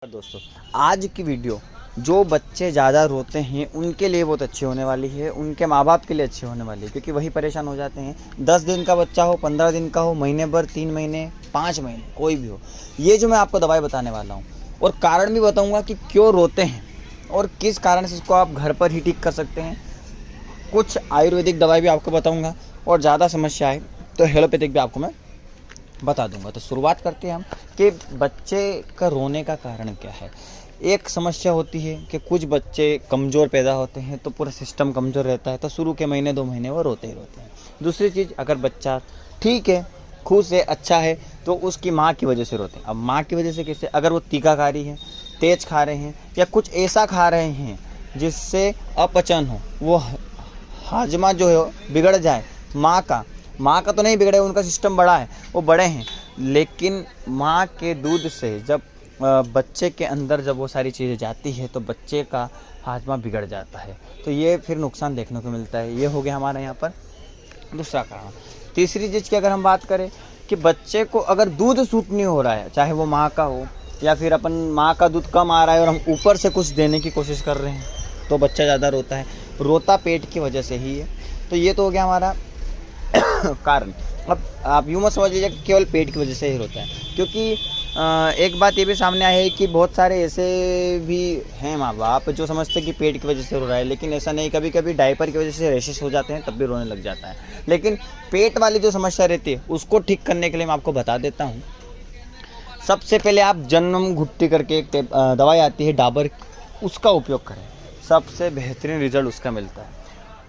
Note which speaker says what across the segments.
Speaker 1: दोस्तों, आज की वीडियो जो बच्चे ज़्यादा रोते हैं उनके लिए बहुत अच्छी होने वाली है, उनके माँ बाप के लिए अच्छी होने वाली है, क्योंकि वही परेशान हो जाते हैं। 10 दिन का बच्चा हो, 15 दिन का हो, महीने भर, 3 महीने, 5 महीने, कोई भी हो, ये जो मैं आपको दवाई बताने वाला हूँ और कारण भी बताऊँगा कि क्यों रोते हैं और किस कारण से इसको आप घर पर ही ठीक कर सकते हैं। कुछ आयुर्वेदिक दवाई भी आपको बताऊँगा और ज़्यादा समस्या है तो एलोपैथिक भी आपको मैं बता दूंगा। तो शुरुआत करते हैं हम कि बच्चे का रोने का कारण क्या है। एक समस्या होती है कि कुछ बच्चे कमज़ोर पैदा होते हैं तो पूरा सिस्टम कमज़ोर रहता है, तो शुरू के महीने 2 महीने वो रोते ही रोते हैं। दूसरी चीज़, अगर बच्चा ठीक है, खुश है, अच्छा है, तो उसकी माँ की वजह से रोते हैं। अब माँ की वजह से कैसे? अगर वो तीखाकारी है, तेज खा रहे हैं या कुछ ऐसा खा रहे हैं जिससे अपचन हो, वो हाजमा जो है बिगड़ जाए। माँ का तो नहीं बिगड़े, उनका सिस्टम बड़ा है, वो बड़े हैं, लेकिन माँ के दूध से जब बच्चे के अंदर जब वो सारी चीज़ें जाती है तो बच्चे का हाजमा बिगड़ जाता है, तो ये फिर नुकसान देखने को मिलता है। ये हो गया हमारे यहाँ पर दूसरा कारण। तीसरी चीज़ की अगर हम बात करें कि बच्चे को अगर दूध सूट नहीं हो रहा है, चाहे वो माँ का हो या फिर अपन माँ का दूध कम आ रहा है और हम ऊपर से कुछ देने की कोशिश कर रहे हैं, तो बच्चा ज़्यादा रोता है। रोता पेट की वजह से ही है। तो ये तो हो गया हमारा कारण। अब आप यूँ मत समझ लीजिए कि केवल पेट की वजह से ही रोता है, क्योंकि एक बात ये भी सामने आई है कि बहुत सारे ऐसे भी हैं माँ बाप जो समझते हैं कि पेट की वजह से रो रहा है, लेकिन ऐसा नहीं। कभी कभी डायपर की वजह से रैशेस हो जाते हैं, तब भी रोने लग जाता है। लेकिन पेट वाली जो समस्या रहती है उसको ठीक करने के लिए मैं आपको बता देता हूँ। सबसे पहले आप जन्म घुट्टी करके एक दवाई आती है डाबर, उसका उपयोग करें, सबसे बेहतरीन रिजल्ट उसका मिलता है।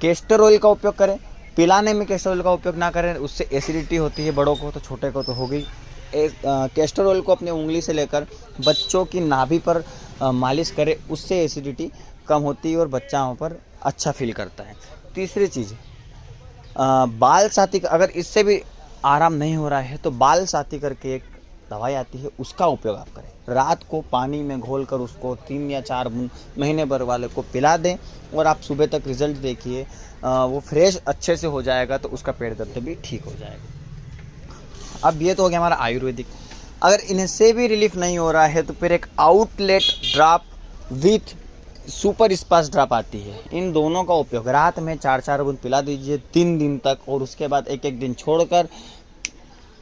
Speaker 1: कैस्टर ऑयल का उपयोग करें, पिलाने में कैस्टर ऑयल का उपयोग ना करें, उससे एसिडिटी होती है, बड़ों को तो छोटे को तो हो गई। कैस्टर ऑयल को अपनी उंगली से लेकर बच्चों की नाभि पर मालिश करें, उससे एसिडिटी कम होती है और बच्चा वहाँ पर अच्छा फील करता है। तीसरी चीज़, बाल साथी, अगर इससे भी आराम नहीं हो रहा है तो बाल साथी करके एक दवाई आती है, उसका उपयोग आप करें। रात को पानी में घोल कर उसको 3 या 4 महीने भर वाले को पिला दें और आप सुबह तक रिजल्ट देखिए, वो फ्रेश अच्छे से हो जाएगा, तो उसका पेट दर्द भी ठीक हो जाएगा। अब ये तो हो गया हमारा आयुर्वेदिक। अगर इनसे भी रिलीफ नहीं हो रहा है तो फिर एक outlet drop with super spas drop आती है। इन दोनों का उपयोग रात में 4-4 बूंद पिला दीजिए 3 दिन तक, और उसके बाद 1-1 दिन छोड़कर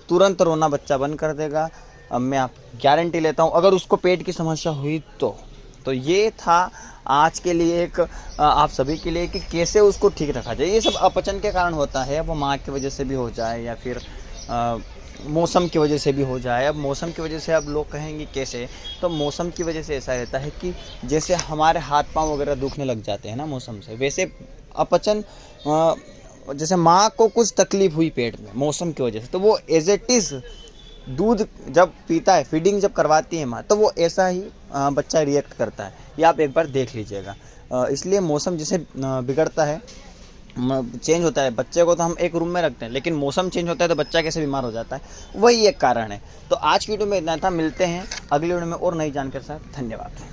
Speaker 1: तुरंत रोना बच्चा बंद कर देगा। अब मैं आप गारंटी लेता हूँ, अगर उसको पेट की समस्या हुई तो ये था आज के लिए एक आप सभी के लिए कि कैसे उसको ठीक रखा जाए। ये सब अपचन के कारण होता है, वो माँ की वजह से भी हो जाए या फिर मौसम की वजह से भी हो जाए। अब मौसम की वजह से अब लोग कहेंगे कैसे, तो मौसम की वजह से ऐसा रहता है कि जैसे हमारे हाथ पांव वगैरह दुखने लग जाते हैं ना मौसम से, वैसे अपचन जैसे माँ को कुछ तकलीफ हुई पेट में मौसम की वजह से, तो वो एज इट इज़ दूध जब पीता है, फीडिंग जब करवाती है माँ, तो वो ऐसा ही बच्चा रिएक्ट करता है। ये आप एक बार देख लीजिएगा। इसलिए मौसम जैसे बिगड़ता है, चेंज होता है, बच्चे को तो हम एक रूम में रखते हैं, लेकिन मौसम चेंज होता है तो बच्चा कैसे बीमार हो जाता है, वही एक कारण है। तो आज की वीडियो में इतना था। मिलते हैं अगली वीडियो में और नई जानकारी के साथ। धन्यवाद।